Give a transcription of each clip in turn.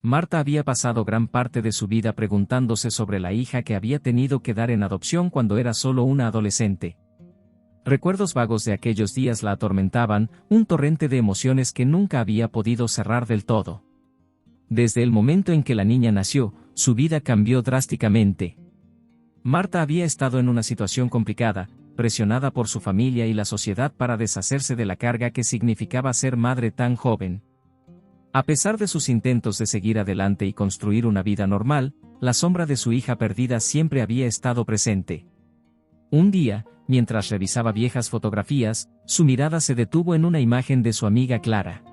Marta había pasado gran parte de su vida preguntándose sobre la hija que había tenido que dar en adopción cuando era solo una adolescente. Recuerdos vagos de aquellos días la atormentaban, un torrente de emociones que nunca había podido cerrar del todo. Desde el momento en que la niña nació, su vida cambió drásticamente. Marta había estado en una situación complicada, presionada por su familia y la sociedad para deshacerse de la carga que significaba ser madre tan joven. A pesar de sus intentos de seguir adelante y construir una vida normal, la sombra de su hija perdida siempre había estado presente. Un día, mientras revisaba viejas fotografías, su mirada se detuvo en una imagen de su amiga Clara.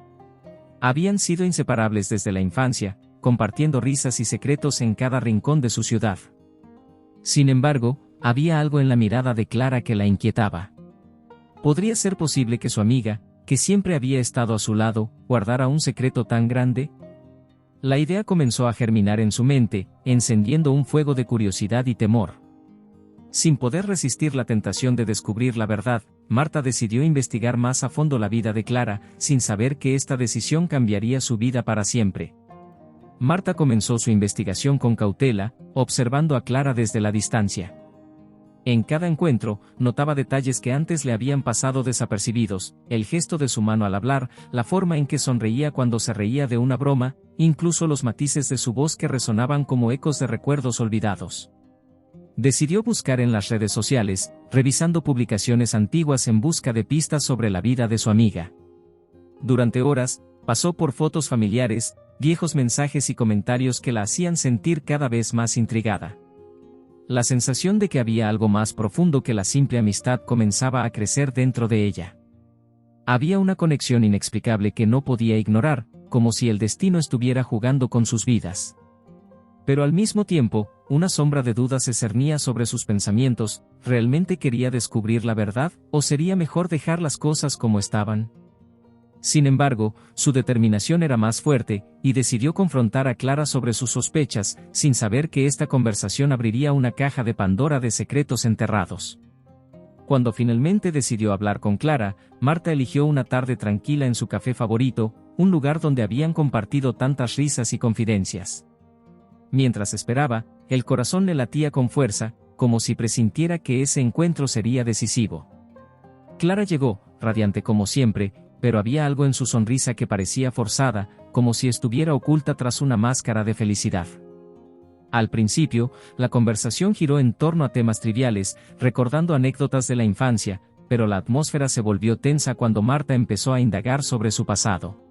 Habían sido inseparables desde la infancia, compartiendo risas y secretos en cada rincón de su ciudad. Sin embargo, había algo en la mirada de Clara que la inquietaba. ¿Podría ser posible que su amiga, que siempre había estado a su lado, guardara un secreto tan grande? La idea comenzó a germinar en su mente, encendiendo un fuego de curiosidad y temor. Sin poder resistir la tentación de descubrir la verdad, Marta decidió investigar más a fondo la vida de Clara, sin saber que esta decisión cambiaría su vida para siempre. Marta comenzó su investigación con cautela, observando a Clara desde la distancia. En cada encuentro, notaba detalles que antes le habían pasado desapercibidos, el gesto de su mano al hablar, la forma en que sonreía cuando se reía de una broma, incluso los matices de su voz que resonaban como ecos de recuerdos olvidados. Decidió buscar en las redes sociales, revisando publicaciones antiguas en busca de pistas sobre la vida de su amiga. Durante horas, pasó por fotos familiares, viejos mensajes y comentarios que la hacían sentir cada vez más intrigada. La sensación de que había algo más profundo que la simple amistad comenzaba a crecer dentro de ella. Había una conexión inexplicable que no podía ignorar, como si el destino estuviera jugando con sus vidas. Pero al mismo tiempo, una sombra de duda se cernía sobre sus pensamientos. ¿Realmente quería descubrir la verdad, o sería mejor dejar las cosas como estaban? Sin embargo, su determinación era más fuerte, y decidió confrontar a Clara sobre sus sospechas, sin saber que esta conversación abriría una caja de Pandora de secretos enterrados. Cuando finalmente decidió hablar con Clara, Marta eligió una tarde tranquila en su café favorito, un lugar donde habían compartido tantas risas y confidencias. Mientras esperaba, el corazón le latía con fuerza, como si presintiera que ese encuentro sería decisivo. Clara llegó, radiante como siempre, pero había algo en su sonrisa que parecía forzada, como si estuviera oculta tras una máscara de felicidad. Al principio, la conversación giró en torno a temas triviales, recordando anécdotas de la infancia, pero la atmósfera se volvió tensa cuando Marta empezó a indagar sobre su pasado.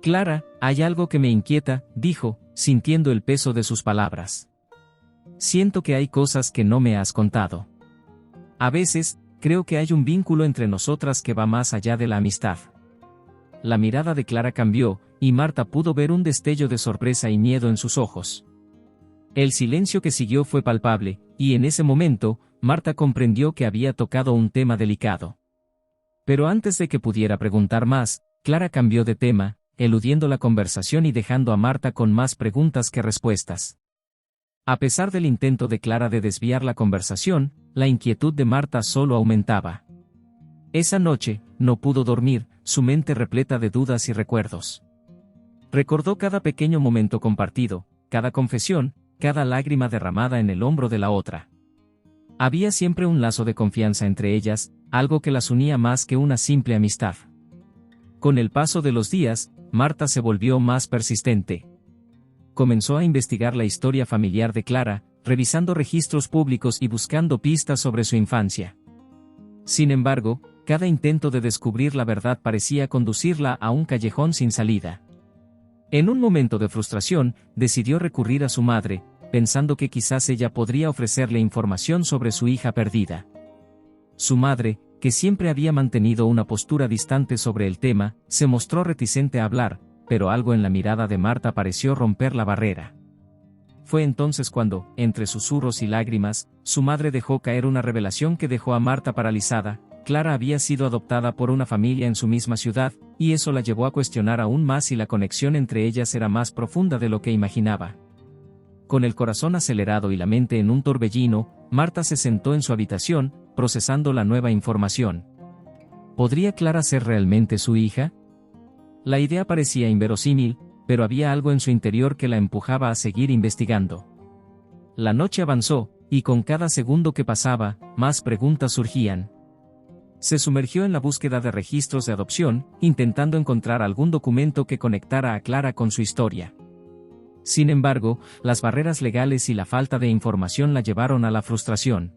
«Clara, hay algo que me inquieta», dijo, sintiendo el peso de sus palabras. «Siento que hay cosas que no me has contado. A veces, creo que hay un vínculo entre nosotras que va más allá de la amistad». La mirada de Clara cambió, y Marta pudo ver un destello de sorpresa y miedo en sus ojos. El silencio que siguió fue palpable, y en ese momento, Marta comprendió que había tocado un tema delicado. Pero antes de que pudiera preguntar más, Clara cambió de tema, eludiendo la conversación y dejando a Marta con más preguntas que respuestas. A pesar del intento de Clara de desviar la conversación, la inquietud de Marta solo aumentaba. Esa noche, no pudo dormir, su mente repleta de dudas y recuerdos. Recordó cada pequeño momento compartido, cada confesión, cada lágrima derramada en el hombro de la otra. Había siempre un lazo de confianza entre ellas, algo que las unía más que una simple amistad. Con el paso de los días, Marta se volvió más persistente. Comenzó a investigar la historia familiar de Clara, revisando registros públicos y buscando pistas sobre su infancia. Sin embargo, cada intento de descubrir la verdad parecía conducirla a un callejón sin salida. En un momento de frustración, decidió recurrir a su madre, pensando que quizás ella podría ofrecerle información sobre su hija perdida. Su madre, que siempre había mantenido una postura distante sobre el tema, se mostró reticente a hablar, pero algo en la mirada de Marta pareció romper la barrera. Fue entonces cuando, entre susurros y lágrimas, su madre dejó caer una revelación que dejó a Marta paralizada. Clara había sido adoptada por una familia en su misma ciudad, y eso la llevó a cuestionar aún más si la conexión entre ellas era más profunda de lo que imaginaba. Con el corazón acelerado y la mente en un torbellino, Marta se sentó en su habitación, procesando la nueva información. ¿Podría Clara ser realmente su hija? La idea parecía inverosímil, pero había algo en su interior que la empujaba a seguir investigando. La noche avanzó, y con cada segundo que pasaba, más preguntas surgían. Se sumergió en la búsqueda de registros de adopción, intentando encontrar algún documento que conectara a Clara con su historia. Sin embargo, las barreras legales y la falta de información la llevaron a la frustración.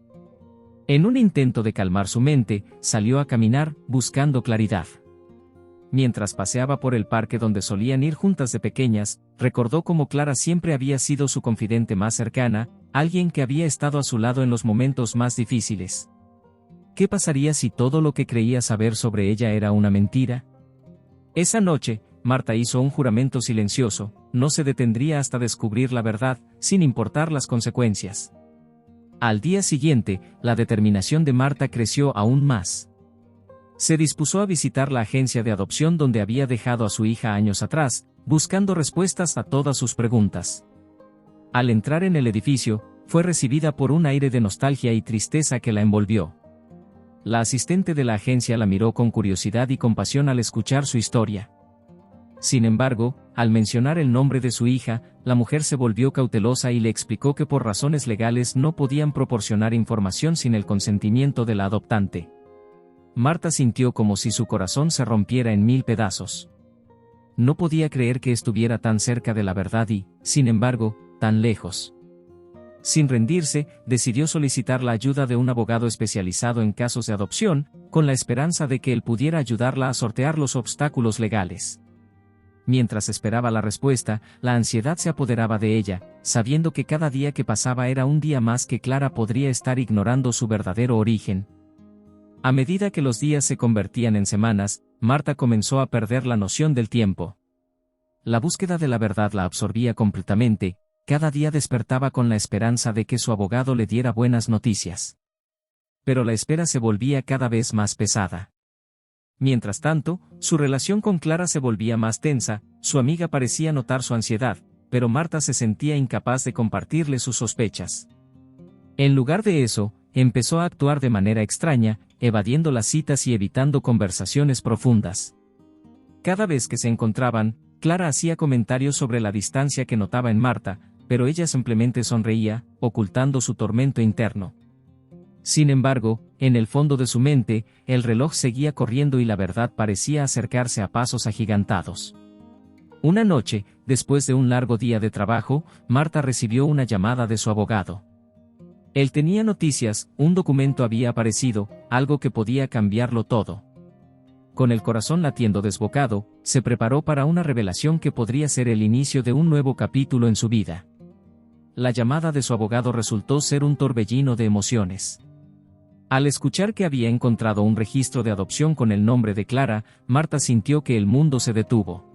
En un intento de calmar su mente, salió a caminar, buscando claridad. Mientras paseaba por el parque donde solían ir juntas de pequeñas, recordó cómo Clara siempre había sido su confidente más cercana, alguien que había estado a su lado en los momentos más difíciles. ¿Qué pasaría si todo lo que creía saber sobre ella era una mentira? Esa noche, Marta hizo un juramento silencioso: no se detendría hasta descubrir la verdad, sin importar las consecuencias. Al día siguiente, la determinación de Marta creció aún más. Se dispuso a visitar la agencia de adopción donde había dejado a su hija años atrás, buscando respuestas a todas sus preguntas. Al entrar en el edificio, fue recibida por un aire de nostalgia y tristeza que la envolvió. La asistente de la agencia la miró con curiosidad y compasión al escuchar su historia. Sin embargo, al mencionar el nombre de su hija, la mujer se volvió cautelosa y le explicó que por razones legales no podían proporcionar información sin el consentimiento de la adoptante. Marta sintió como si su corazón se rompiera en 1000 pedazos. No podía creer que estuviera tan cerca de la verdad y, sin embargo, tan lejos. Sin rendirse, decidió solicitar la ayuda de un abogado especializado en casos de adopción, con la esperanza de que él pudiera ayudarla a sortear los obstáculos legales. Mientras esperaba la respuesta, la ansiedad se apoderaba de ella, sabiendo que cada día que pasaba era un día más que Clara podría estar ignorando su verdadero origen. A medida que los días se convertían en semanas, Marta comenzó a perder la noción del tiempo. La búsqueda de la verdad la absorbía completamente. Cada día despertaba con la esperanza de que su abogado le diera buenas noticias. Pero la espera se volvía cada vez más pesada. Mientras tanto, su relación con Clara se volvía más tensa, su amiga parecía notar su ansiedad, pero Marta se sentía incapaz de compartirle sus sospechas. En lugar de eso, empezó a actuar de manera extraña, evadiendo las citas y evitando conversaciones profundas. Cada vez que se encontraban, Clara hacía comentarios sobre la distancia que notaba en Marta, pero ella simplemente sonreía, ocultando su tormento interno. Sin embargo, en el fondo de su mente, el reloj seguía corriendo y la verdad parecía acercarse a pasos agigantados. Una noche, después de un largo día de trabajo, Marta recibió una llamada de su abogado. Él tenía noticias, un documento había aparecido, algo que podía cambiarlo todo. Con el corazón latiendo desbocado, se preparó para una revelación que podría ser el inicio de un nuevo capítulo en su vida. La llamada de su abogado resultó ser un torbellino de emociones. Al escuchar que había encontrado un registro de adopción con el nombre de Clara, Marta sintió que el mundo se detuvo.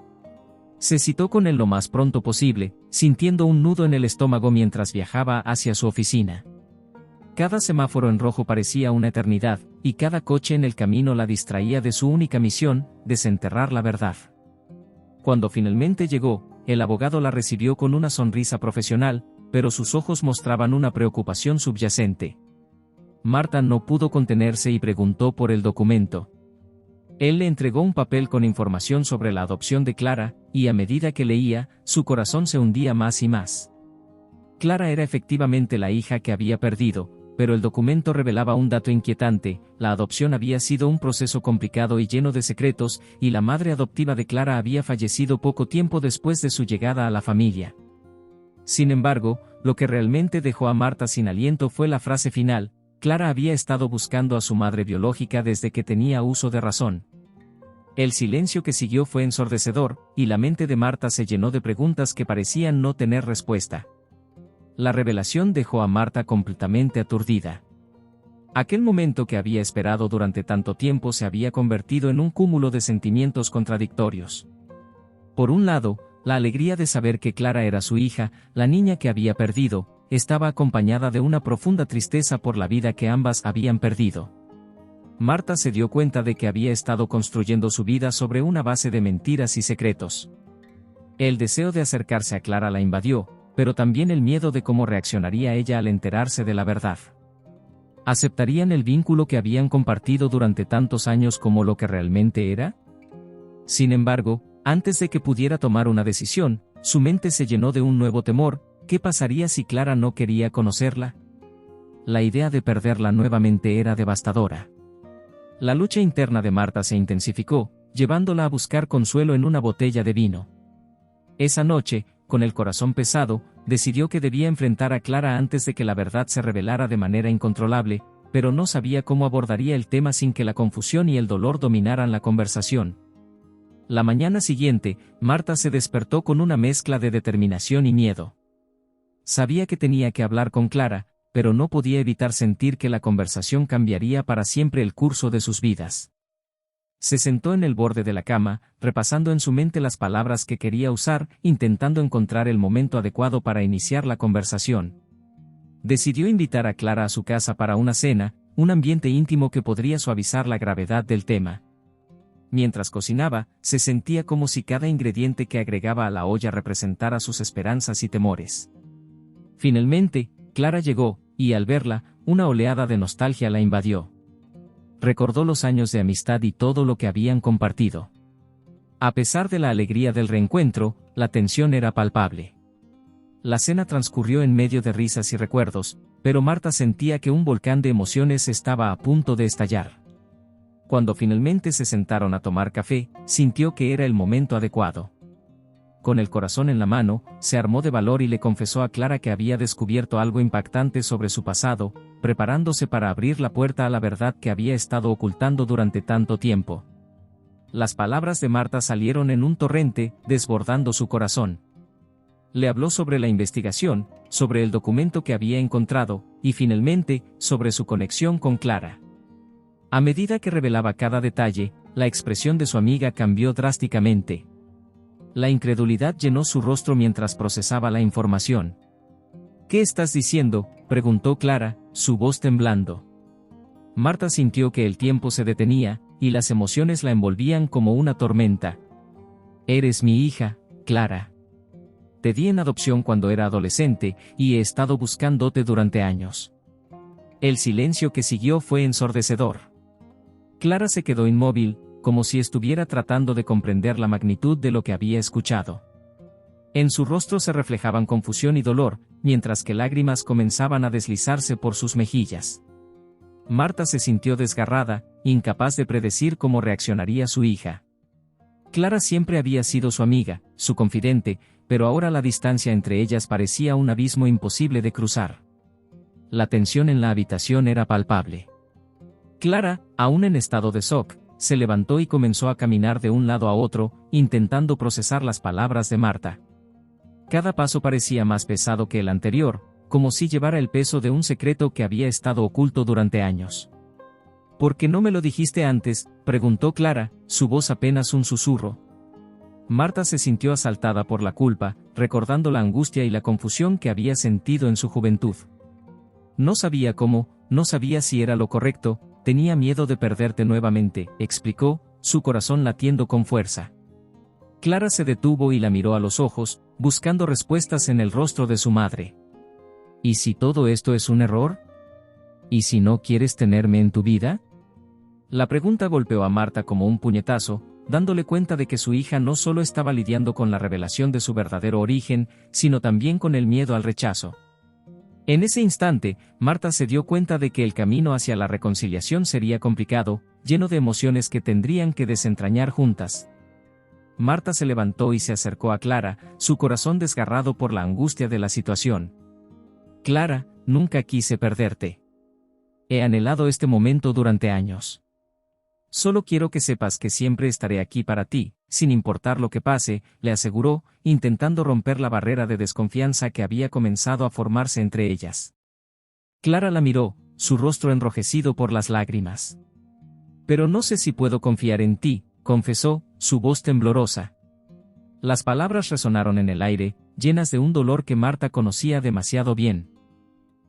Se citó con él lo más pronto posible, sintiendo un nudo en el estómago mientras viajaba hacia su oficina. Cada semáforo en rojo parecía una eternidad, y cada coche en el camino la distraía de su única misión: desenterrar la verdad. Cuando finalmente llegó, el abogado la recibió con una sonrisa profesional, pero sus ojos mostraban una preocupación subyacente. Marta no pudo contenerse y preguntó por el documento. Él le entregó un papel con información sobre la adopción de Clara, y a medida que leía, su corazón se hundía más y más. Clara era efectivamente la hija que había perdido, pero el documento revelaba un dato inquietante: la adopción había sido un proceso complicado y lleno de secretos, y la madre adoptiva de Clara había fallecido poco tiempo después de su llegada a la familia. Sin embargo, lo que realmente dejó a Marta sin aliento fue la frase final: Clara había estado buscando a su madre biológica desde que tenía uso de razón. El silencio que siguió fue ensordecedor, y la mente de Marta se llenó de preguntas que parecían no tener respuesta. La revelación dejó a Marta completamente aturdida. Aquel momento que había esperado durante tanto tiempo se había convertido en un cúmulo de sentimientos contradictorios. Por un lado, la alegría de saber que Clara era su hija, la niña que había perdido, estaba acompañada de una profunda tristeza por la vida que ambas habían perdido. Marta se dio cuenta de que había estado construyendo su vida sobre una base de mentiras y secretos. El deseo de acercarse a Clara la invadió, pero también el miedo de cómo reaccionaría ella al enterarse de la verdad. ¿Aceptarían el vínculo que habían compartido durante tantos años como lo que realmente era? Sin embargo, Antes de que pudiera tomar una decisión, su mente se llenó de un nuevo temor. ¿Qué pasaría si Clara no quería conocerla? La idea de perderla nuevamente era devastadora. La lucha interna de Marta se intensificó, llevándola a buscar consuelo en una botella de vino. Esa noche, con el corazón pesado, decidió que debía enfrentar a Clara antes de que la verdad se revelara de manera incontrolable, pero no sabía cómo abordaría el tema sin que la confusión y el dolor dominaran la conversación. La mañana siguiente, Marta se despertó con una mezcla de determinación y miedo. Sabía que tenía que hablar con Clara, pero no podía evitar sentir que la conversación cambiaría para siempre el curso de sus vidas. Se sentó en el borde de la cama, repasando en su mente las palabras que quería usar, intentando encontrar el momento adecuado para iniciar la conversación. Decidió invitar a Clara a su casa para una cena, un ambiente íntimo que podría suavizar la gravedad del tema. Mientras cocinaba, se sentía como si cada ingrediente que agregaba a la olla representara sus esperanzas y temores. Finalmente, Clara llegó, y al verla, una oleada de nostalgia la invadió. Recordó los años de amistad y todo lo que habían compartido. A pesar de la alegría del reencuentro, la tensión era palpable. La cena transcurrió en medio de risas y recuerdos, pero Marta sentía que un volcán de emociones estaba a punto de estallar. Cuando finalmente se sentaron a tomar café, sintió que era el momento adecuado. Con el corazón en la mano, se armó de valor y le confesó a Clara que había descubierto algo impactante sobre su pasado, preparándose para abrir la puerta a la verdad que había estado ocultando durante tanto tiempo. Las palabras de Marta salieron en un torrente, desbordando su corazón. Le habló sobre la investigación, sobre el documento que había encontrado, y finalmente, sobre su conexión con Clara. A medida que revelaba cada detalle, la expresión de su amiga cambió drásticamente. La incredulidad llenó su rostro mientras procesaba la información. ¿Qué estás diciendo?, preguntó Clara, su voz temblando. Marta sintió que el tiempo se detenía, y las emociones la envolvían como una tormenta. Eres mi hija, Clara. Te di en adopción cuando era adolescente, y he estado buscándote durante años. El silencio que siguió fue ensordecedor. Clara se quedó inmóvil, como si estuviera tratando de comprender la magnitud de lo que había escuchado. En su rostro se reflejaban confusión y dolor, mientras que lágrimas comenzaban a deslizarse por sus mejillas. Marta se sintió desgarrada, incapaz de predecir cómo reaccionaría su hija. Clara siempre había sido su amiga, su confidente, pero ahora la distancia entre ellas parecía un abismo imposible de cruzar. La tensión en la habitación era palpable. Clara, aún en estado de shock, se levantó y comenzó a caminar de un lado a otro, intentando procesar las palabras de Marta. Cada paso parecía más pesado que el anterior, como si llevara el peso de un secreto que había estado oculto durante años. ¿Por qué no me lo dijiste antes?, preguntó Clara, su voz apenas un susurro. Marta se sintió asaltada por la culpa, recordando la angustia y la confusión que había sentido en su juventud. No sabía cómo, no sabía si era lo correcto. Tenía miedo de perderte nuevamente, explicó, su corazón latiendo con fuerza. Clara se detuvo y la miró a los ojos, buscando respuestas en el rostro de su madre. ¿Y si todo esto es un error? ¿Y si no quieres tenerme en tu vida? La pregunta golpeó a Marta como un puñetazo, dándole cuenta de que su hija no solo estaba lidiando con la revelación de su verdadero origen, sino también con el miedo al rechazo. En ese instante, Marta se dio cuenta de que el camino hacia la reconciliación sería complicado, lleno de emociones que tendrían que desentrañar juntas. Marta se levantó y se acercó a Clara, su corazón desgarrado por la angustia de la situación. Clara, nunca quise perderte. He anhelado este momento durante años. Solo quiero que sepas que siempre estaré aquí para ti, sin importar lo que pase, le aseguró, intentando romper la barrera de desconfianza que había comenzado a formarse entre ellas. Clara la miró, su rostro enrojecido por las lágrimas. Pero no sé si puedo confiar en ti, confesó, su voz temblorosa. Las palabras resonaron en el aire, llenas de un dolor que Marta conocía demasiado bien.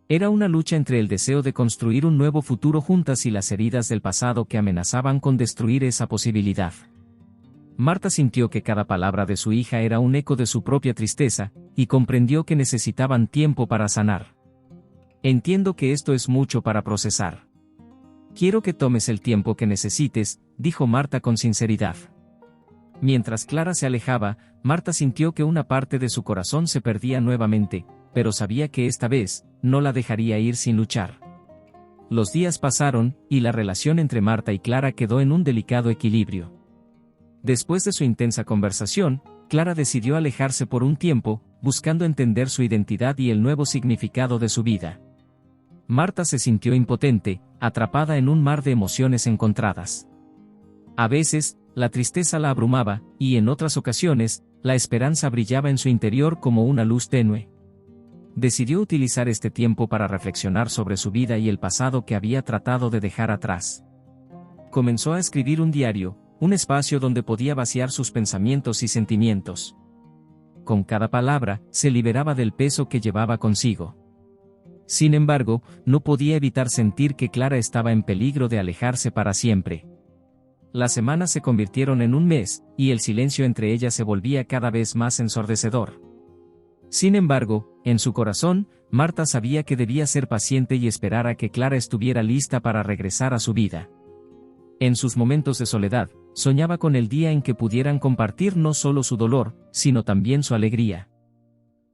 Era una lucha entre el deseo de construir un nuevo futuro juntas y las heridas del pasado que amenazaban con destruir esa posibilidad. Marta sintió que cada palabra de su hija era un eco de su propia tristeza, y comprendió que necesitaban tiempo para sanar. Entiendo que esto es mucho para procesar. Quiero que tomes el tiempo que necesites, dijo Marta con sinceridad. Mientras Clara se alejaba, Marta sintió que una parte de su corazón se perdía nuevamente, pero sabía que esta vez, no la dejaría ir sin luchar. Los días pasaron, y la relación entre Marta y Clara quedó en un delicado equilibrio. Después de su intensa conversación, Clara decidió alejarse por un tiempo, buscando entender su identidad y el nuevo significado de su vida. Marta se sintió impotente, atrapada en un mar de emociones encontradas. A veces, la tristeza la abrumaba, y en otras ocasiones, la esperanza brillaba en su interior como una luz tenue. Decidió utilizar este tiempo para reflexionar sobre su vida y el pasado que había tratado de dejar atrás. Comenzó a escribir un diario, un espacio donde podía vaciar sus pensamientos y sentimientos. Con cada palabra, se liberaba del peso que llevaba consigo. Sin embargo, no podía evitar sentir que Clara estaba en peligro de alejarse para siempre. Las semanas se convirtieron en un mes, y el silencio entre ellas se volvía cada vez más ensordecedor. Sin embargo, en su corazón, Marta sabía que debía ser paciente y esperar a que Clara estuviera lista para regresar a su vida. En sus momentos de soledad, soñaba con el día en que pudieran compartir no solo su dolor, sino también su alegría.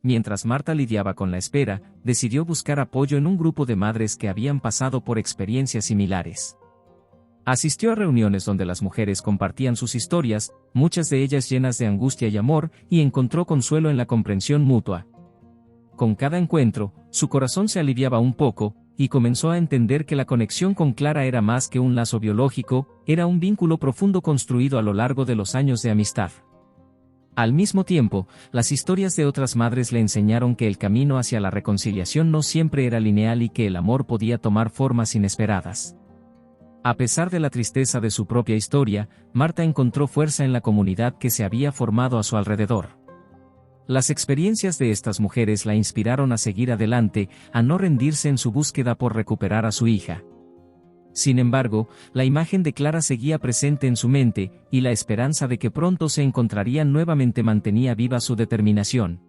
Mientras Marta lidiaba con la espera, decidió buscar apoyo en un grupo de madres que habían pasado por experiencias similares. Asistió a reuniones donde las mujeres compartían sus historias, muchas de ellas llenas de angustia y amor, y encontró consuelo en la comprensión mutua. Con cada encuentro, su corazón se aliviaba un poco, y comenzó a entender que la conexión con Clara era más que un lazo biológico, era un vínculo profundo construido a lo largo de los años de amistad. Al mismo tiempo, las historias de otras madres le enseñaron que el camino hacia la reconciliación no siempre era lineal y que el amor podía tomar formas inesperadas. A pesar de la tristeza de su propia historia, Marta encontró fuerza en la comunidad que se había formado a su alrededor. Las experiencias de estas mujeres la inspiraron a seguir adelante, a no rendirse en su búsqueda por recuperar a su hija. Sin embargo, la imagen de Clara seguía presente en su mente, y la esperanza de que pronto se encontrarían nuevamente mantenía viva su determinación.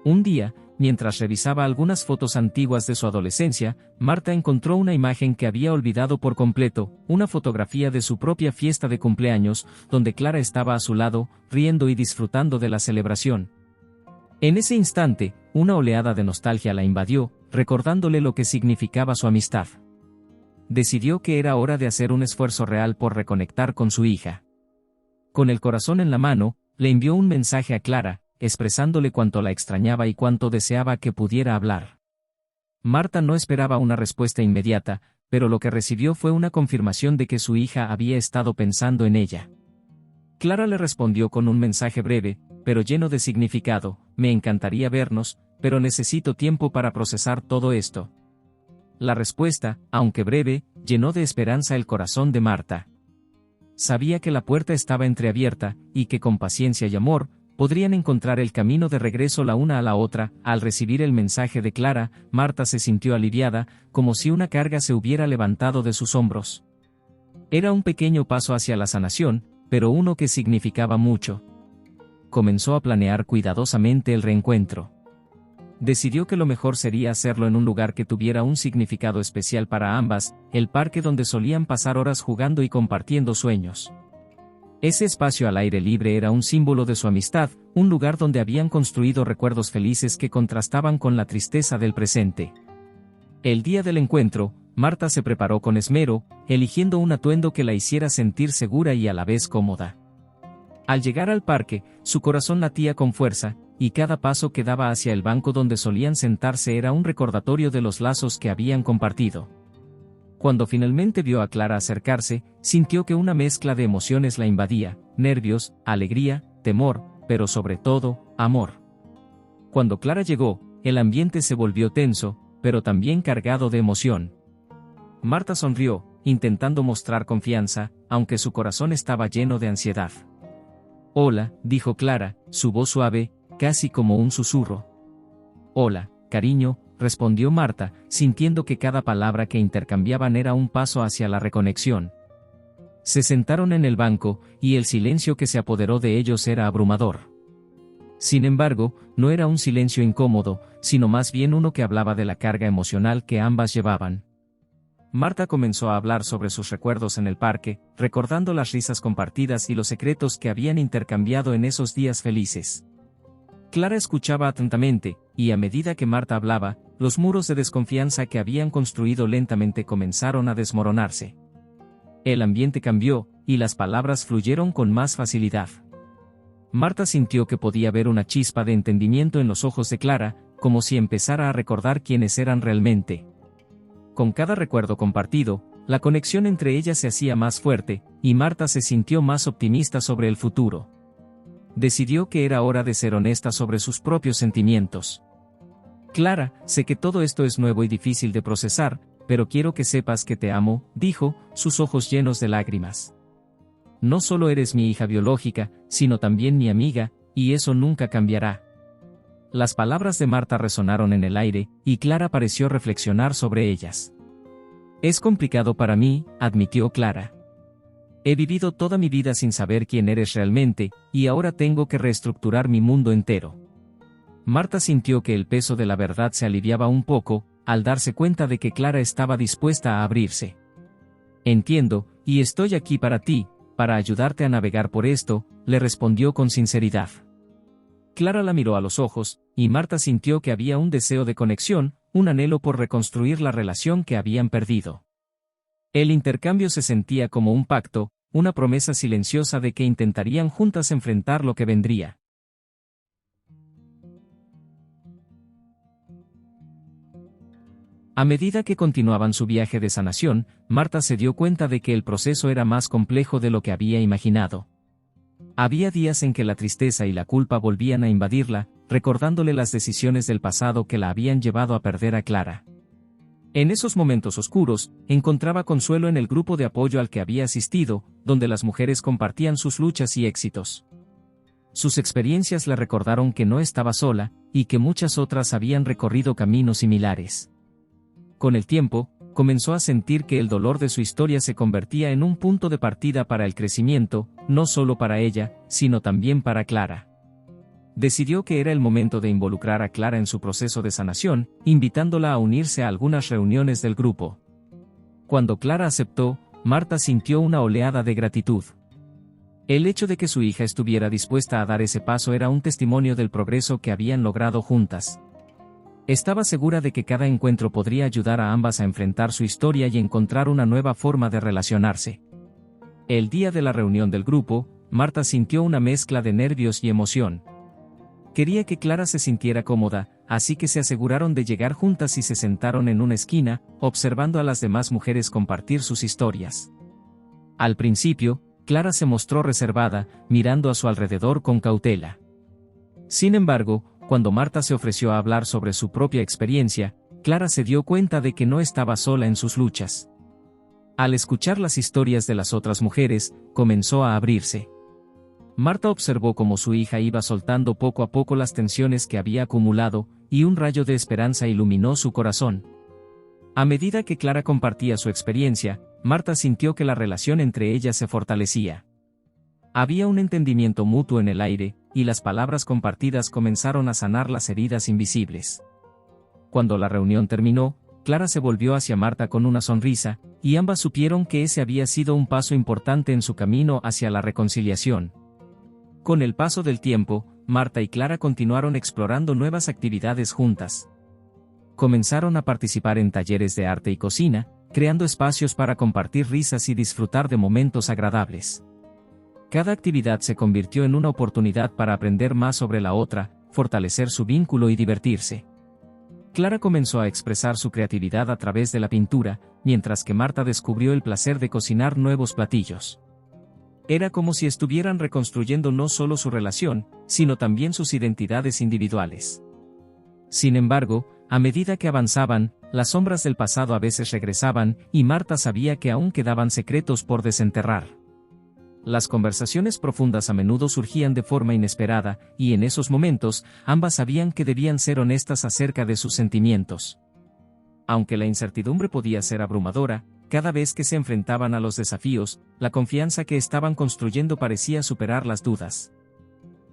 Un día, mientras revisaba algunas fotos antiguas de su adolescencia, Marta encontró una imagen que había olvidado por completo, una fotografía de su propia fiesta de cumpleaños, donde Clara estaba a su lado, riendo y disfrutando de la celebración. En ese instante, una oleada de nostalgia la invadió, recordándole lo que significaba su amistad. Decidió que era hora de hacer un esfuerzo real por reconectar con su hija. Con el corazón en la mano, le envió un mensaje a Clara, expresándole cuánto la extrañaba y cuánto deseaba que pudiera hablar. Marta no esperaba una respuesta inmediata, pero lo que recibió fue una confirmación de que su hija había estado pensando en ella. Clara le respondió con un mensaje breve, pero lleno de significado: me encantaría vernos, pero necesito tiempo para procesar todo esto. La respuesta, aunque breve, llenó de esperanza el corazón de Marta. Sabía que la puerta estaba entreabierta, y que con paciencia y amor, podrían encontrar el camino de regreso la una a la otra. Al recibir el mensaje de Clara, Marta se sintió aliviada, como si una carga se hubiera levantado de sus hombros. Era un pequeño paso hacia la sanación, pero uno que significaba mucho. Comenzó a planear cuidadosamente el reencuentro. Decidió que lo mejor sería hacerlo en un lugar que tuviera un significado especial para ambas, el parque donde solían pasar horas jugando y compartiendo sueños. Ese espacio al aire libre era un símbolo de su amistad, un lugar donde habían construido recuerdos felices que contrastaban con la tristeza del presente. El día del encuentro, Marta se preparó con esmero, eligiendo un atuendo que la hiciera sentir segura y a la vez cómoda. Al llegar al parque, su corazón latía con fuerza, y cada paso que daba hacia el banco donde solían sentarse era un recordatorio de los lazos que habían compartido. Cuando finalmente vio a Clara acercarse, sintió que una mezcla de emociones la invadía: nervios, alegría, temor, pero sobre todo, amor. Cuando Clara llegó, el ambiente se volvió tenso, pero también cargado de emoción. Marta sonrió, intentando mostrar confianza, aunque su corazón estaba lleno de ansiedad. «Hola», dijo Clara, su voz suave, casi como un susurro. «Hola, cariño», respondió Marta, sintiendo que cada palabra que intercambiaban era un paso hacia la reconexión. Se sentaron en el banco, y el silencio que se apoderó de ellos era abrumador. Sin embargo, no era un silencio incómodo, sino más bien uno que hablaba de la carga emocional que ambas llevaban. Marta comenzó a hablar sobre sus recuerdos en el parque, recordando las risas compartidas y los secretos que habían intercambiado en esos días felices. Clara escuchaba atentamente, y a medida que Marta hablaba, los muros de desconfianza que habían construido lentamente comenzaron a desmoronarse. El ambiente cambió, y las palabras fluyeron con más facilidad. Marta sintió que podía ver una chispa de entendimiento en los ojos de Clara, como si empezara a recordar quiénes eran realmente. Con cada recuerdo compartido, la conexión entre ellas se hacía más fuerte, y Marta se sintió más optimista sobre el futuro. Decidió que era hora de ser honesta sobre sus propios sentimientos. Clara, sé que todo esto es nuevo y difícil de procesar, pero quiero que sepas que te amo, dijo, sus ojos llenos de lágrimas. No solo eres mi hija biológica, sino también mi amiga, y eso nunca cambiará. Las palabras de Marta resonaron en el aire, y Clara pareció reflexionar sobre ellas. Es complicado para mí, admitió Clara. He vivido toda mi vida sin saber quién eres realmente, y ahora tengo que reestructurar mi mundo entero. Marta sintió que el peso de la verdad se aliviaba un poco, al darse cuenta de que Clara estaba dispuesta a abrirse. Entiendo, y estoy aquí para ti, para ayudarte a navegar por esto, le respondió con sinceridad. Clara la miró a los ojos, y Marta sintió que había un deseo de conexión, un anhelo por reconstruir la relación que habían perdido. El intercambio se sentía como un pacto, una promesa silenciosa de que intentarían juntas enfrentar lo que vendría. A medida que continuaban su viaje de sanación, Marta se dio cuenta de que el proceso era más complejo de lo que había imaginado. Había días en que la tristeza y la culpa volvían a invadirla, recordándole las decisiones del pasado que la habían llevado a perder a Clara. En esos momentos oscuros, encontraba consuelo en el grupo de apoyo al que había asistido, donde las mujeres compartían sus luchas y éxitos. Sus experiencias le recordaron que no estaba sola, y que muchas otras habían recorrido caminos similares. Con el tiempo, comenzó a sentir que el dolor de su historia se convertía en un punto de partida para el crecimiento, no solo para ella, sino también para Clara. Decidió que era el momento de involucrar a Clara en su proceso de sanación, invitándola a unirse a algunas reuniones del grupo. Cuando Clara aceptó, Marta sintió una oleada de gratitud. El hecho de que su hija estuviera dispuesta a dar ese paso era un testimonio del progreso que habían logrado juntas. Estaba segura de que cada encuentro podría ayudar a ambas a enfrentar su historia y encontrar una nueva forma de relacionarse. El día de la reunión del grupo, Marta sintió una mezcla de nervios y emoción. Quería que Clara se sintiera cómoda, así que se aseguraron de llegar juntas y se sentaron en una esquina, observando a las demás mujeres compartir sus historias. Al principio, Clara se mostró reservada, mirando a su alrededor con cautela. Sin embargo, cuando Marta se ofreció a hablar sobre su propia experiencia, Clara se dio cuenta de que no estaba sola en sus luchas. Al escuchar las historias de las otras mujeres, comenzó a abrirse. Marta observó cómo su hija iba soltando poco a poco las tensiones que había acumulado, y un rayo de esperanza iluminó su corazón. A medida que Clara compartía su experiencia, Marta sintió que la relación entre ellas se fortalecía. Había un entendimiento mutuo en el aire, y las palabras compartidas comenzaron a sanar las heridas invisibles. Cuando la reunión terminó, Clara se volvió hacia Marta con una sonrisa, y ambas supieron que ese había sido un paso importante en su camino hacia la reconciliación. Con el paso del tiempo, Marta y Clara continuaron explorando nuevas actividades juntas. Comenzaron a participar en talleres de arte y cocina, creando espacios para compartir risas y disfrutar de momentos agradables. Cada actividad se convirtió en una oportunidad para aprender más sobre la otra, fortalecer su vínculo y divertirse. Clara comenzó a expresar su creatividad a través de la pintura, mientras que Marta descubrió el placer de cocinar nuevos platillos. Era como si estuvieran reconstruyendo no solo su relación, sino también sus identidades individuales. Sin embargo, a medida que avanzaban, las sombras del pasado a veces regresaban, y Marta sabía que aún quedaban secretos por desenterrar. Las conversaciones profundas a menudo surgían de forma inesperada, y en esos momentos, ambas sabían que debían ser honestas acerca de sus sentimientos. Aunque la incertidumbre podía ser abrumadora, cada vez que se enfrentaban a los desafíos, la confianza que estaban construyendo parecía superar las dudas.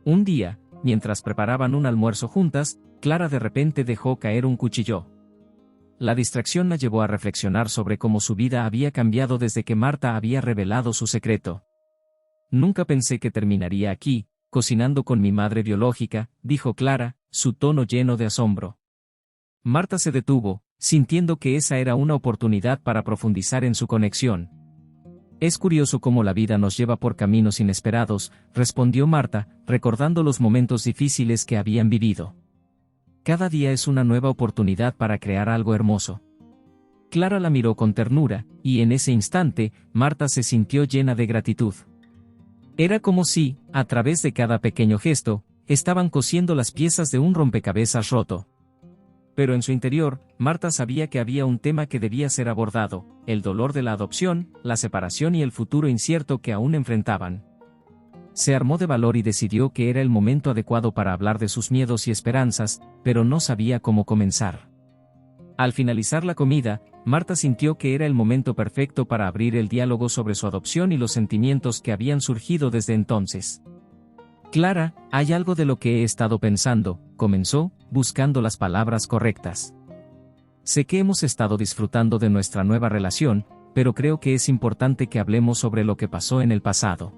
Un día, mientras preparaban un almuerzo juntas, Clara de repente dejó caer un cuchillo. La distracción la llevó a reflexionar sobre cómo su vida había cambiado desde que Marta había revelado su secreto. Nunca pensé que terminaría aquí, cocinando con mi madre biológica, dijo Clara, su tono lleno de asombro. Marta se detuvo, sintiendo que esa era una oportunidad para profundizar en su conexión. Es curioso cómo la vida nos lleva por caminos inesperados, respondió Marta, recordando los momentos difíciles que habían vivido. Cada día es una nueva oportunidad para crear algo hermoso. Clara la miró con ternura, y en ese instante, Marta se sintió llena de gratitud. Era como si, a través de cada pequeño gesto, estaban cosiendo las piezas de un rompecabezas roto. Pero en su interior, Marta sabía que había un tema que debía ser abordado, el dolor de la adopción, la separación y el futuro incierto que aún enfrentaban. Se armó de valor y decidió que era el momento adecuado para hablar de sus miedos y esperanzas, pero no sabía cómo comenzar. Al finalizar la comida, Marta sintió que era el momento perfecto para abrir el diálogo sobre su adopción y los sentimientos que habían surgido desde entonces. Clara, hay algo de lo que he estado pensando, comenzó, buscando las palabras correctas. Sé que hemos estado disfrutando de nuestra nueva relación, pero creo que es importante que hablemos sobre lo que pasó en el pasado.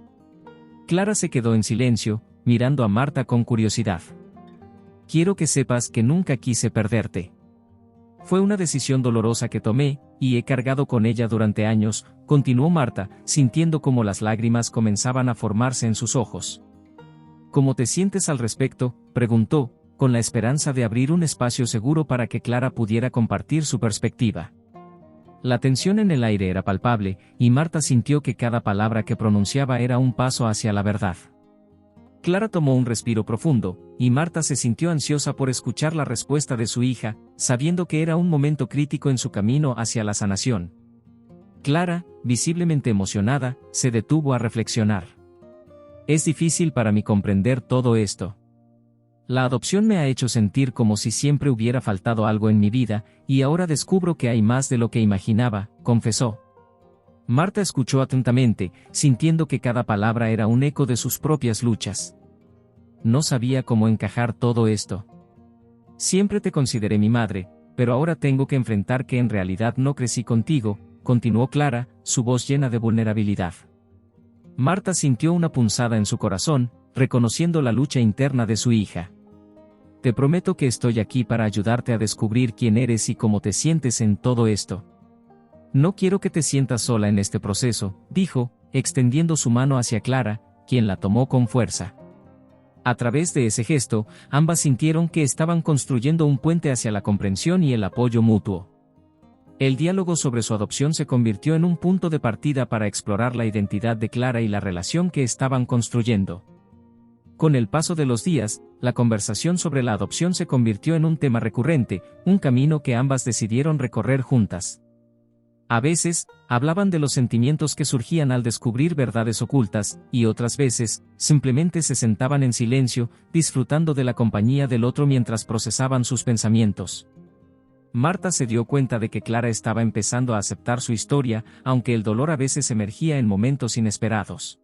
Clara se quedó en silencio, mirando a Marta con curiosidad. Quiero que sepas que nunca quise perderte. Fue una decisión dolorosa que tomé, y he cargado con ella durante años, continuó Marta, sintiendo cómo las lágrimas comenzaban a formarse en sus ojos. ¿Cómo te sientes al respecto?, preguntó, con la esperanza de abrir un espacio seguro para que Clara pudiera compartir su perspectiva. La tensión en el aire era palpable, y Marta sintió que cada palabra que pronunciaba era un paso hacia la verdad. Clara tomó un respiro profundo, y Marta se sintió ansiosa por escuchar la respuesta de su hija, sabiendo que era un momento crítico en su camino hacia la sanación. Clara, visiblemente emocionada, se detuvo a reflexionar. Es difícil para mí comprender todo esto. La adopción me ha hecho sentir como si siempre hubiera faltado algo en mi vida, y ahora descubro que hay más de lo que imaginaba, confesó. Marta escuchó atentamente, sintiendo que cada palabra era un eco de sus propias luchas. No sabía cómo encajar todo esto. Siempre te consideré mi madre, pero ahora tengo que enfrentar que en realidad no crecí contigo, continuó Clara, su voz llena de vulnerabilidad. Marta sintió una punzada en su corazón, reconociendo la lucha interna de su hija. Te prometo que estoy aquí para ayudarte a descubrir quién eres y cómo te sientes en todo esto. No quiero que te sientas sola en este proceso, dijo, extendiendo su mano hacia Clara, quien la tomó con fuerza. A través de ese gesto, ambas sintieron que estaban construyendo un puente hacia la comprensión y el apoyo mutuo. El diálogo sobre su adopción se convirtió en un punto de partida para explorar la identidad de Clara y la relación que estaban construyendo. Con el paso de los días, la conversación sobre la adopción se convirtió en un tema recurrente, un camino que ambas decidieron recorrer juntas. A veces, hablaban de los sentimientos que surgían al descubrir verdades ocultas, y otras veces, simplemente se sentaban en silencio, disfrutando de la compañía del otro mientras procesaban sus pensamientos. Marta se dio cuenta de que Clara estaba empezando a aceptar su historia, aunque el dolor a veces emergía en momentos inesperados.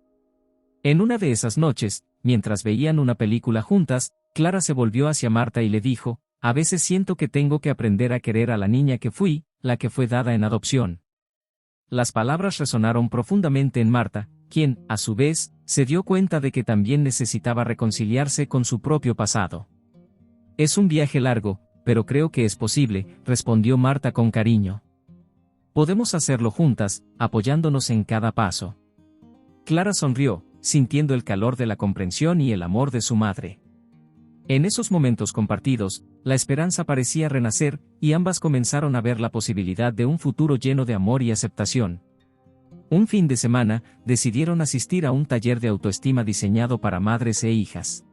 En una de esas noches, mientras veían una película juntas, Clara se volvió hacia Marta y le dijo, a veces siento que tengo que aprender a querer a la niña que fui, la que fue dada en adopción. Las palabras resonaron profundamente en Marta, quien, a su vez, se dio cuenta de que también necesitaba reconciliarse con su propio pasado. Es un viaje largo, pero creo que es posible, respondió Marta con cariño. Podemos hacerlo juntas, apoyándonos en cada paso. Clara sonrió, sintiendo el calor de la comprensión y el amor de su madre. En esos momentos compartidos, la esperanza parecía renacer, y ambas comenzaron a ver la posibilidad de un futuro lleno de amor y aceptación. Un fin de semana, decidieron asistir a un taller de autoestima diseñado para madres e hijas.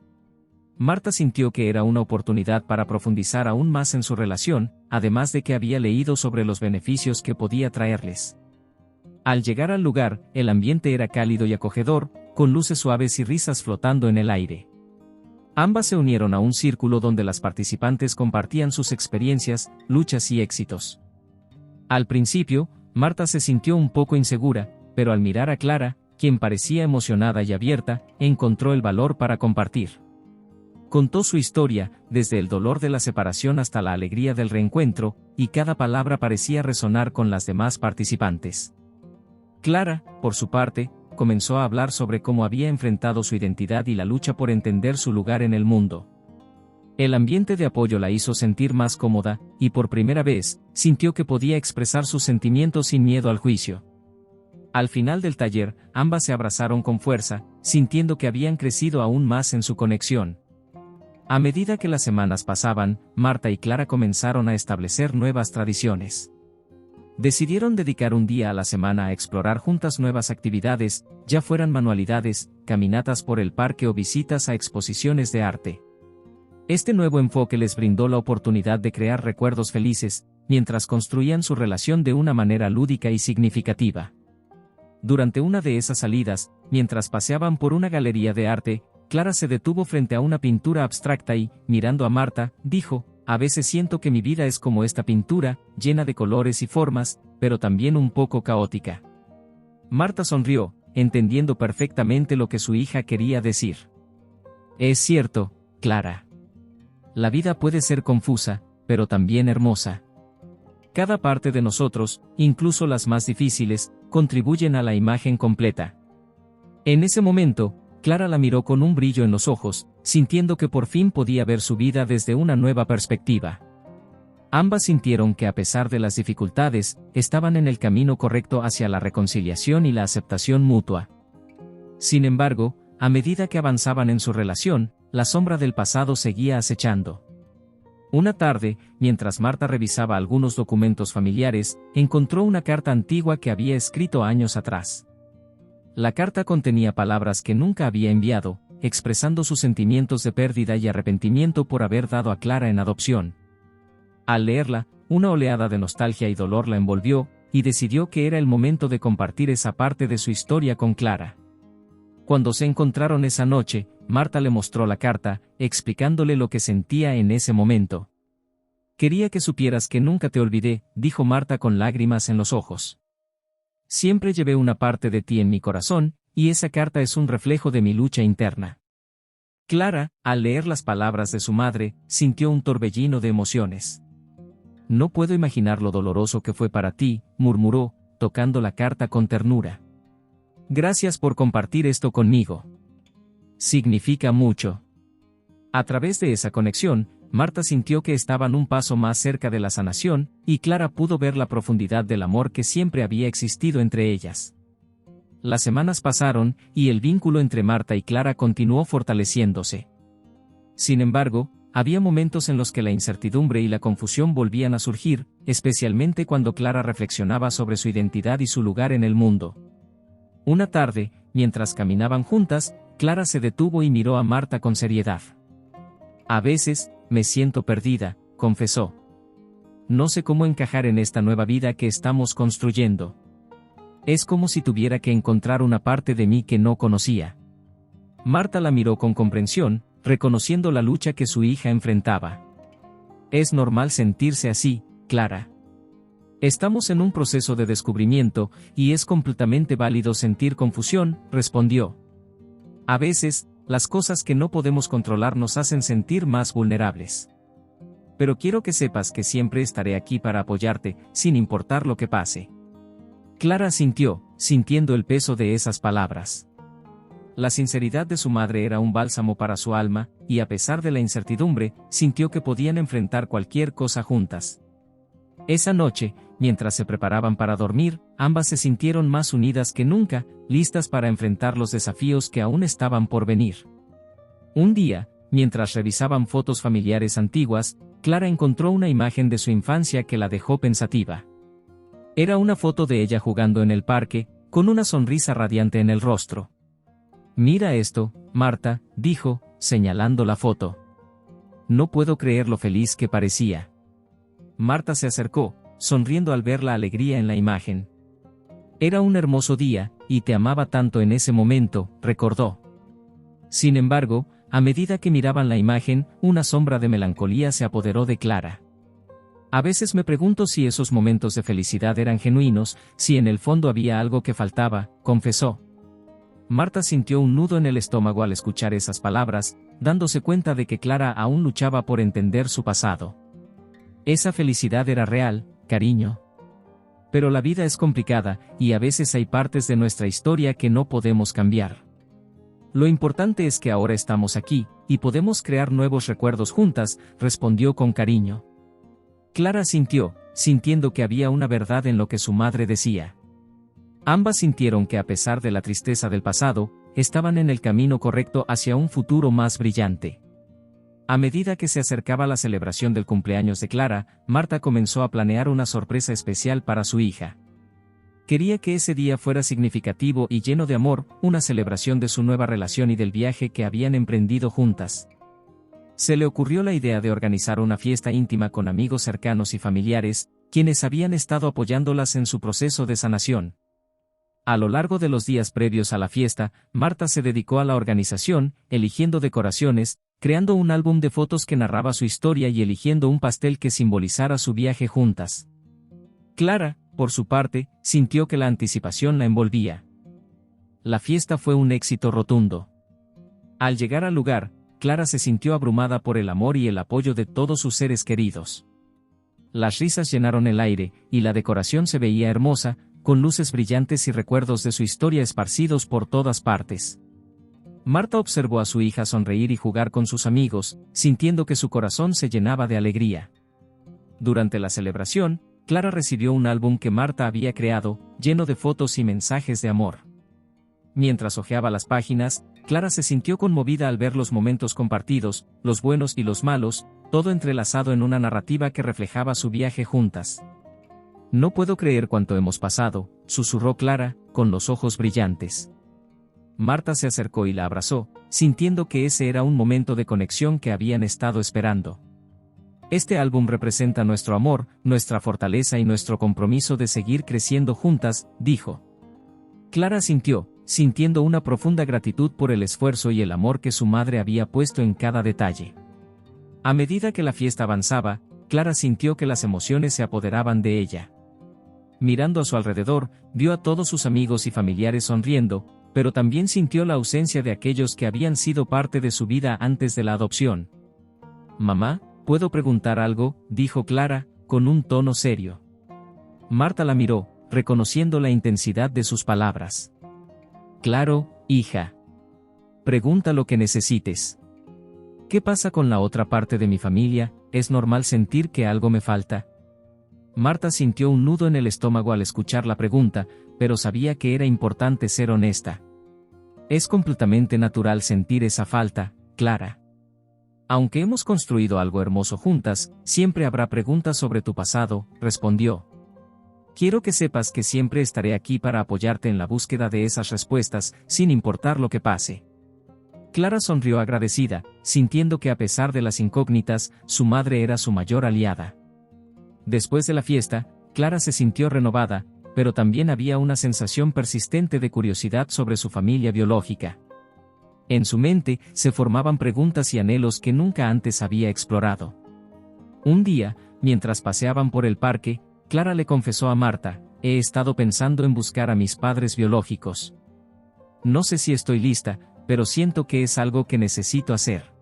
Marta sintió que era una oportunidad para profundizar aún más en su relación, además de que había leído sobre los beneficios que podía traerles. Al llegar al lugar, el ambiente era cálido y acogedor, con luces suaves y risas flotando en el aire. Ambas se unieron a un círculo donde las participantes compartían sus experiencias, luchas y éxitos. Al principio, Marta se sintió un poco insegura, pero al mirar a Clara, quien parecía emocionada y abierta, encontró el valor para compartir. Contó su historia, desde el dolor de la separación hasta la alegría del reencuentro, y cada palabra parecía resonar con las demás participantes. Clara, por su parte, comenzó a hablar sobre cómo había enfrentado su identidad y la lucha por entender su lugar en el mundo. El ambiente de apoyo la hizo sentir más cómoda, y por primera vez, sintió que podía expresar sus sentimientos sin miedo al juicio. Al final del taller, ambas se abrazaron con fuerza, sintiendo que habían crecido aún más en su conexión. A medida que las semanas pasaban, Marta y Clara comenzaron a establecer nuevas tradiciones. Decidieron dedicar un día a la semana a explorar juntas nuevas actividades, ya fueran manualidades, caminatas por el parque o visitas a exposiciones de arte. Este nuevo enfoque les brindó la oportunidad de crear recuerdos felices, mientras construían su relación de una manera lúdica y significativa. Durante una de esas salidas, mientras paseaban por una galería de arte, Clara se detuvo frente a una pintura abstracta y, mirando a Marta, dijo: «A veces siento que mi vida es como esta pintura, llena de colores y formas, pero también un poco caótica». Marta sonrió, entendiendo perfectamente lo que su hija quería decir. «Es cierto, Clara. La vida puede ser confusa, pero también hermosa. Cada parte de nosotros, incluso las más difíciles, contribuyen a la imagen completa». En ese momento, Clara la miró con un brillo en los ojos, sintiendo que por fin podía ver su vida desde una nueva perspectiva. Ambas sintieron que a pesar de las dificultades, estaban en el camino correcto hacia la reconciliación y la aceptación mutua. Sin embargo, a medida que avanzaban en su relación, la sombra del pasado seguía acechando. Una tarde, mientras Marta revisaba algunos documentos familiares, encontró una carta antigua que había escrito años atrás. La carta contenía palabras que nunca había enviado, expresando sus sentimientos de pérdida y arrepentimiento por haber dado a Clara en adopción. Al leerla, una oleada de nostalgia y dolor la envolvió, y decidió que era el momento de compartir esa parte de su historia con Clara. Cuando se encontraron esa noche, Marta le mostró la carta, explicándole lo que sentía en ese momento. «Quería que supieras que nunca te olvidé», dijo Marta con lágrimas en los ojos. «Siempre llevé una parte de ti en mi corazón, y esa carta es un reflejo de mi lucha interna». Clara, al leer las palabras de su madre, sintió un torbellino de emociones. «No puedo imaginar lo doloroso que fue para ti», murmuró, tocando la carta con ternura. «Gracias por compartir esto conmigo. Significa mucho». A través de esa conexión, Marta sintió que estaban un paso más cerca de la sanación, y Clara pudo ver la profundidad del amor que siempre había existido entre ellas. Las semanas pasaron, y el vínculo entre Marta y Clara continuó fortaleciéndose. Sin embargo, había momentos en los que la incertidumbre y la confusión volvían a surgir, especialmente cuando Clara reflexionaba sobre su identidad y su lugar en el mundo. Una tarde, mientras caminaban juntas, Clara se detuvo y miró a Marta con seriedad. «A veces, me siento perdida», confesó. «No sé cómo encajar en esta nueva vida que estamos construyendo. Es como si tuviera que encontrar una parte de mí que no conocía». Marta la miró con comprensión, reconociendo la lucha que su hija enfrentaba. «Es normal sentirse así, Clara. Estamos en un proceso de descubrimiento, y es completamente válido sentir confusión», respondió. «A veces, las cosas que no podemos controlar nos hacen sentir más vulnerables. Pero quiero que sepas que siempre estaré aquí para apoyarte, sin importar lo que pase». Clara asintió, sintiendo el peso de esas palabras. La sinceridad de su madre era un bálsamo para su alma, y a pesar de la incertidumbre, sintió que podían enfrentar cualquier cosa juntas. Esa noche, mientras se preparaban para dormir, ambas se sintieron más unidas que nunca, listas para enfrentar los desafíos que aún estaban por venir. Un día, mientras revisaban fotos familiares antiguas, Clara encontró una imagen de su infancia que la dejó pensativa. Era una foto de ella jugando en el parque, con una sonrisa radiante en el rostro. «Mira esto, Marta», dijo, señalando la foto. «No puedo creer lo feliz que parecía». Marta se acercó, sonriendo al ver la alegría en la imagen. «Era un hermoso día, y te amaba tanto en ese momento», recordó. Sin embargo, a medida que miraban la imagen, una sombra de melancolía se apoderó de Clara. «A veces me pregunto si esos momentos de felicidad eran genuinos, si en el fondo había algo que faltaba», confesó. Marta sintió un nudo en el estómago al escuchar esas palabras, dándose cuenta de que Clara aún luchaba por entender su pasado. Esa felicidad era real, cariño. Pero la vida es complicada, y a veces hay partes de nuestra historia que no podemos cambiar. Lo importante es que ahora estamos aquí, y podemos crear nuevos recuerdos juntas, respondió con cariño. Clara sintió, sintiendo que había una verdad en lo que su madre decía. Ambas sintieron que a pesar de la tristeza del pasado, estaban en el camino correcto hacia un futuro más brillante. A medida que se acercaba la celebración del cumpleaños de Clara, Marta comenzó a planear una sorpresa especial para su hija. Quería que ese día fuera significativo y lleno de amor, una celebración de su nueva relación y del viaje que habían emprendido juntas. Se le ocurrió la idea de organizar una fiesta íntima con amigos cercanos y familiares, quienes habían estado apoyándolas en su proceso de sanación. A lo largo de los días previos a la fiesta, Marta se dedicó a la organización, eligiendo decoraciones, creando un álbum de fotos que narraba su historia y eligiendo un pastel que simbolizara su viaje juntas. Clara, por su parte, sintió que la anticipación la envolvía. La fiesta fue un éxito rotundo. Al llegar al lugar, Clara se sintió abrumada por el amor y el apoyo de todos sus seres queridos. Las risas llenaron el aire, y la decoración se veía hermosa, con luces brillantes y recuerdos de su historia esparcidos por todas partes. Marta observó a su hija sonreír y jugar con sus amigos, sintiendo que su corazón se llenaba de alegría. Durante la celebración, Clara recibió un álbum que Marta había creado, lleno de fotos y mensajes de amor. Mientras hojeaba las páginas, Clara se sintió conmovida al ver los momentos compartidos, los buenos y los malos, todo entrelazado en una narrativa que reflejaba su viaje juntas. «No puedo creer cuánto hemos pasado», susurró Clara, con los ojos brillantes. Marta se acercó y la abrazó, sintiendo que ese era un momento de conexión que habían estado esperando. «Este álbum representa nuestro amor, nuestra fortaleza y nuestro compromiso de seguir creciendo juntas», dijo. Clara sintió, sintiendo una profunda gratitud por el esfuerzo y el amor que su madre había puesto en cada detalle. A medida que la fiesta avanzaba, Clara sintió que las emociones se apoderaban de ella. Mirando a su alrededor, vio a todos sus amigos y familiares sonriendo, pero también sintió la ausencia de aquellos que habían sido parte de su vida antes de la adopción. «Mamá, ¿puedo preguntar algo?», dijo Clara, con un tono serio. Marta la miró, reconociendo la intensidad de sus palabras. «Claro, hija. Pregunta lo que necesites». «¿Qué pasa con la otra parte de mi familia? ¿Es normal sentir que algo me falta?». Marta sintió un nudo en el estómago al escuchar la pregunta, pero sabía que era importante ser honesta. «Es completamente natural sentir esa falta, Clara. Aunque hemos construido algo hermoso juntas, siempre habrá preguntas sobre tu pasado», respondió. «Quiero que sepas que siempre estaré aquí para apoyarte en la búsqueda de esas respuestas, sin importar lo que pase». Clara sonrió agradecida, sintiendo que a pesar de las incógnitas, su madre era su mayor aliada. Después de la fiesta, Clara se sintió renovada, pero también había una sensación persistente de curiosidad sobre su familia biológica. En su mente, se formaban preguntas y anhelos que nunca antes había explorado. Un día, mientras paseaban por el parque, Clara le confesó a Marta: «He estado pensando en buscar a mis padres biológicos. No sé si estoy lista, pero siento que es algo que necesito hacer».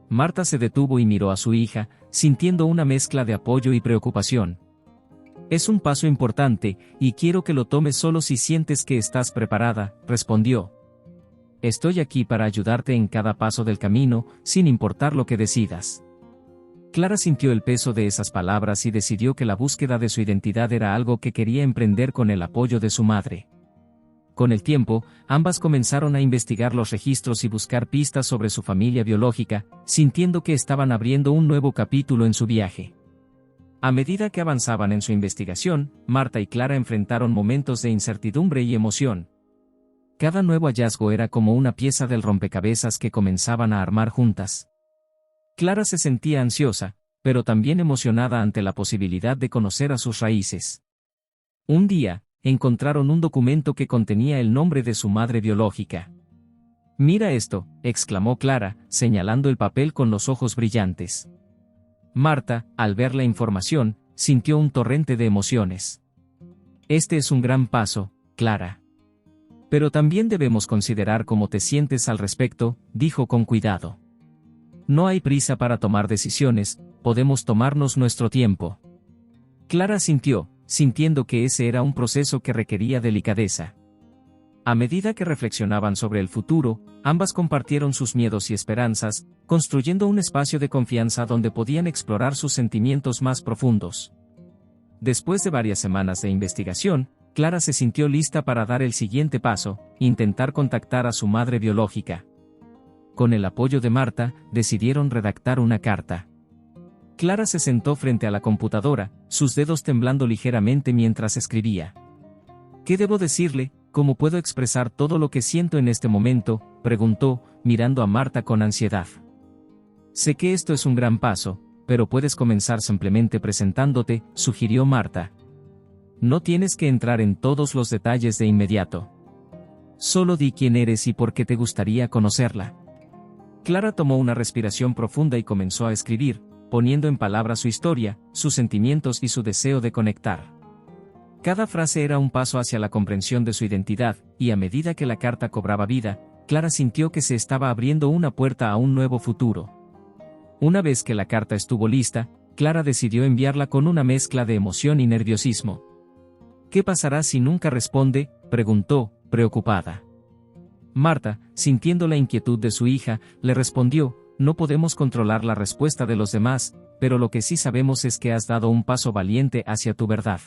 Marta se detuvo y miró a su hija, sintiendo una mezcla de apoyo y preocupación. «Es un paso importante, y quiero que lo tomes solo si sientes que estás preparada», respondió. «Estoy aquí para ayudarte en cada paso del camino, sin importar lo que decidas». Clara sintió el peso de esas palabras y decidió que la búsqueda de su identidad era algo que quería emprender con el apoyo de su madre. Con el tiempo, ambas comenzaron a investigar los registros y buscar pistas sobre su familia biológica, sintiendo que estaban abriendo un nuevo capítulo en su viaje. A medida que avanzaban en su investigación, Marta y Clara enfrentaron momentos de incertidumbre y emoción. Cada nuevo hallazgo era como una pieza del rompecabezas que comenzaban a armar juntas. Clara se sentía ansiosa, pero también emocionada ante la posibilidad de conocer a sus raíces. Un día, encontraron un documento que contenía el nombre de su madre biológica. «Mira esto», exclamó Clara, señalando el papel con los ojos brillantes. Marta, al ver la información, sintió un torrente de emociones. «Este es un gran paso, Clara. Pero también debemos considerar cómo te sientes al respecto», dijo con cuidado. No hay prisa para tomar decisiones, podemos tomarnos nuestro tiempo. Clara asintió, sintiendo que ese era un proceso que requería delicadeza. A medida que reflexionaban sobre el futuro, ambas compartieron sus miedos y esperanzas, construyendo un espacio de confianza donde podían explorar sus sentimientos más profundos. Después de varias semanas de investigación, Clara se sintió lista para dar el siguiente paso, intentar contactar a su madre biológica. Con el apoyo de Marta, decidieron redactar una carta. Clara se sentó frente a la computadora, sus dedos temblando ligeramente mientras escribía. ¿Qué debo decirle? ¿Cómo puedo expresar todo lo que siento en este momento?, preguntó, mirando a Marta con ansiedad. Sé que esto es un gran paso, pero puedes comenzar simplemente presentándote, sugirió Marta. No tienes que entrar en todos los detalles de inmediato. Solo di quién eres y por qué te gustaría conocerla. Clara tomó una respiración profunda y comenzó a escribir, poniendo en palabras su historia, sus sentimientos y su deseo de conectar. Cada frase era un paso hacia la comprensión de su identidad, y a medida que la carta cobraba vida, Clara sintió que se estaba abriendo una puerta a un nuevo futuro. Una vez que la carta estuvo lista, Clara decidió enviarla con una mezcla de emoción y nerviosismo. ¿Qué pasará si nunca responde?, preguntó, preocupada. Marta, sintiendo la inquietud de su hija, le respondió, no podemos controlar la respuesta de los demás, pero lo que sí sabemos es que has dado un paso valiente hacia tu verdad.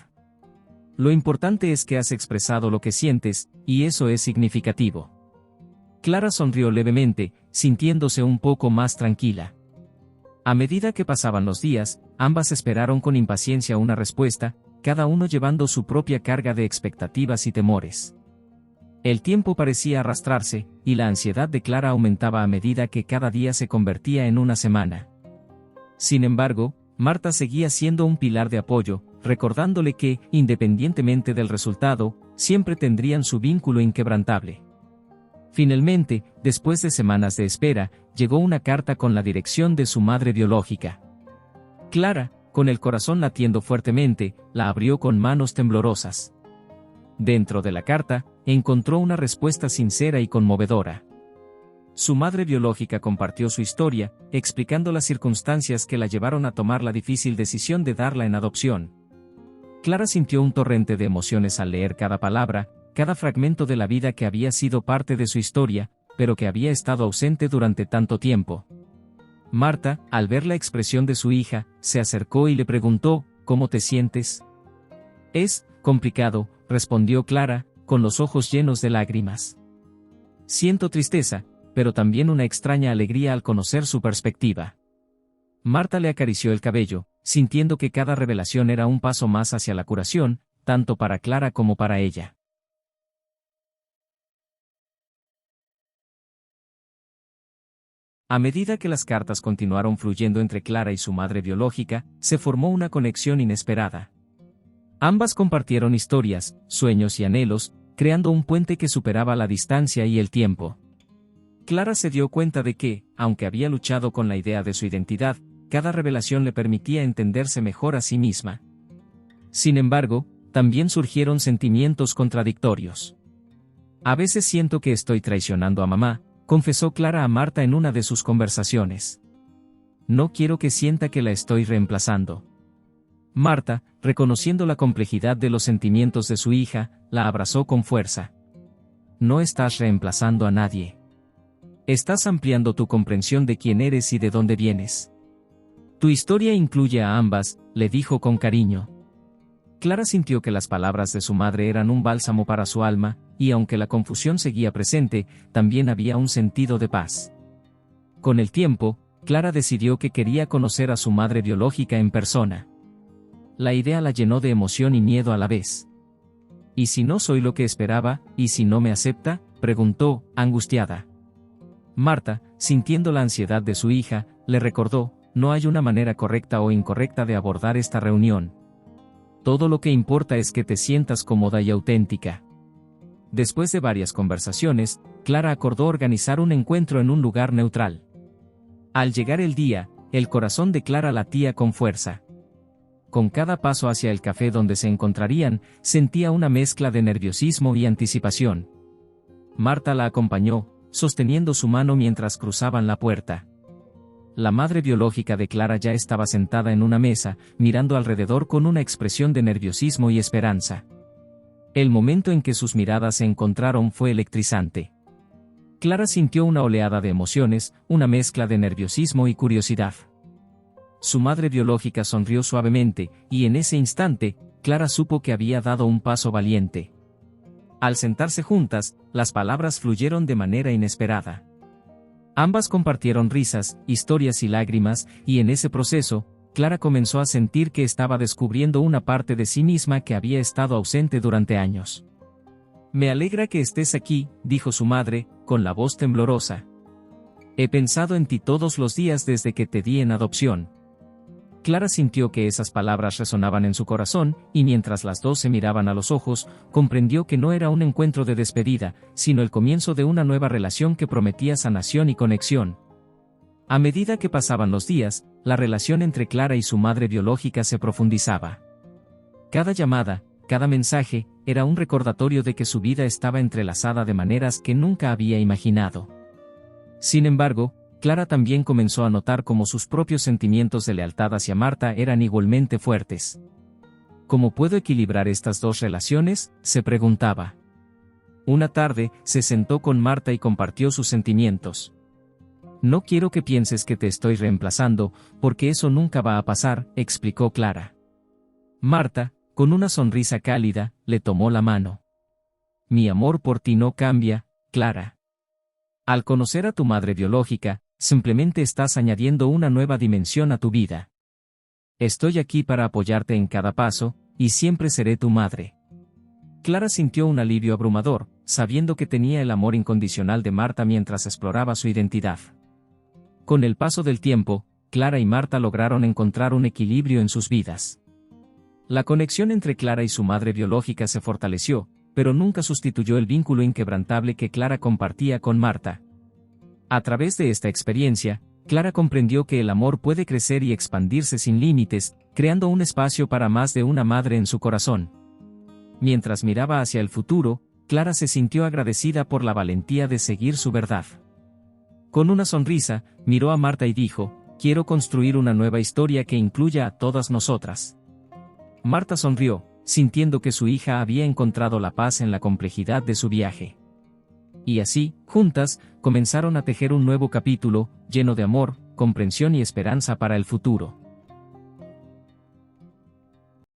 Lo importante es que has expresado lo que sientes, y eso es significativo. Clara sonrió levemente, sintiéndose un poco más tranquila. A medida que pasaban los días, ambas esperaron con impaciencia una respuesta, cada uno llevando su propia carga de expectativas y temores. El tiempo parecía arrastrarse, y la ansiedad de Clara aumentaba a medida que cada día se convertía en una semana. Sin embargo, Marta seguía siendo un pilar de apoyo, recordándole que, independientemente del resultado, siempre tendrían su vínculo inquebrantable. Finalmente, después de semanas de espera, llegó una carta con la dirección de su madre biológica. Clara, con el corazón latiendo fuertemente, la abrió con manos temblorosas. Dentro de la carta, encontró una respuesta sincera y conmovedora. Su madre biológica compartió su historia, explicando las circunstancias que la llevaron a tomar la difícil decisión de darla en adopción. Clara sintió un torrente de emociones al leer cada palabra, cada fragmento de la vida que había sido parte de su historia, pero que había estado ausente durante tanto tiempo. Marta, al ver la expresión de su hija, se acercó y le preguntó, ¿cómo te sientes? Es complicado, respondió Clara, con los ojos llenos de lágrimas. Siento tristeza, pero también una extraña alegría al conocer su perspectiva. Marta le acarició el cabello, sintiendo que cada revelación era un paso más hacia la curación, tanto para Clara como para ella. A medida que las cartas continuaron fluyendo entre Clara y su madre biológica, se formó una conexión inesperada. Ambas compartieron historias, sueños y anhelos, creando un puente que superaba la distancia y el tiempo. Clara se dio cuenta de que, aunque había luchado con la idea de su identidad, cada revelación le permitía entenderse mejor a sí misma. Sin embargo, también surgieron sentimientos contradictorios. A veces siento que estoy traicionando a mamá, confesó Clara a Marta en una de sus conversaciones. No quiero que sienta que la estoy reemplazando. Marta, reconociendo la complejidad de los sentimientos de su hija, la abrazó con fuerza. No estás reemplazando a nadie. Estás ampliando tu comprensión de quién eres y de dónde vienes. Tu historia incluye a ambas, le dijo con cariño. Clara sintió que las palabras de su madre eran un bálsamo para su alma, y aunque la confusión seguía presente, también había un sentido de paz. Con el tiempo, Clara decidió que quería conocer a su madre biológica en persona. La idea la llenó de emoción y miedo a la vez. ¿Y si no soy lo que esperaba, y si no me acepta?, preguntó, angustiada. Marta, sintiendo la ansiedad de su hija, le recordó, no hay una manera correcta o incorrecta de abordar esta reunión. Todo lo que importa es que te sientas cómoda y auténtica. Después de varias conversaciones, Clara acordó organizar un encuentro en un lugar neutral. Al llegar el día, el corazón de Clara latía con fuerza. Con cada paso hacia el café donde se encontrarían, sentía una mezcla de nerviosismo y anticipación. Marta la acompañó, sosteniendo su mano mientras cruzaban la puerta. La madre biológica de Clara ya estaba sentada en una mesa, mirando alrededor con una expresión de nerviosismo y esperanza. El momento en que sus miradas se encontraron fue electrizante. Clara sintió una oleada de emociones, una mezcla de nerviosismo y curiosidad. Su madre biológica sonrió suavemente, y en ese instante, Clara supo que había dado un paso valiente. Al sentarse juntas, las palabras fluyeron de manera inesperada. Ambas compartieron risas, historias y lágrimas, y en ese proceso, Clara comenzó a sentir que estaba descubriendo una parte de sí misma que había estado ausente durante años. «Me alegra que estés aquí», dijo su madre, con la voz temblorosa. «He pensado en ti todos los días desde que te di en adopción». Clara sintió que esas palabras resonaban en su corazón, y mientras las dos se miraban a los ojos, comprendió que no era un encuentro de despedida, sino el comienzo de una nueva relación que prometía sanación y conexión. A medida que pasaban los días, la relación entre Clara y su madre biológica se profundizaba. Cada llamada, cada mensaje, era un recordatorio de que su vida estaba entrelazada de maneras que nunca había imaginado. Sin embargo, Clara también comenzó a notar cómo sus propios sentimientos de lealtad hacia Marta eran igualmente fuertes. ¿Cómo puedo equilibrar estas dos relaciones?, se preguntaba. Una tarde, se sentó con Marta y compartió sus sentimientos. «No quiero que pienses que te estoy reemplazando, porque eso nunca va a pasar», explicó Clara. Marta, con una sonrisa cálida, le tomó la mano. «Mi amor por ti no cambia, Clara. Al conocer a tu madre biológica, simplemente estás añadiendo una nueva dimensión a tu vida. Estoy aquí para apoyarte en cada paso, y siempre seré tu madre». Clara sintió un alivio abrumador, sabiendo que tenía el amor incondicional de Marta mientras exploraba su identidad. Con el paso del tiempo, Clara y Marta lograron encontrar un equilibrio en sus vidas. La conexión entre Clara y su madre biológica se fortaleció, pero nunca sustituyó el vínculo inquebrantable que Clara compartía con Marta. A través de esta experiencia, Clara comprendió que el amor puede crecer y expandirse sin límites, creando un espacio para más de una madre en su corazón. Mientras miraba hacia el futuro, Clara se sintió agradecida por la valentía de seguir su verdad. Con una sonrisa, miró a Marta y dijo: «Quiero construir una nueva historia que incluya a todas nosotras». Marta sonrió, sintiendo que su hija había encontrado la paz en la complejidad de su viaje. Y así, juntas, comenzaron a tejer un nuevo capítulo, lleno de amor, comprensión y esperanza para el futuro.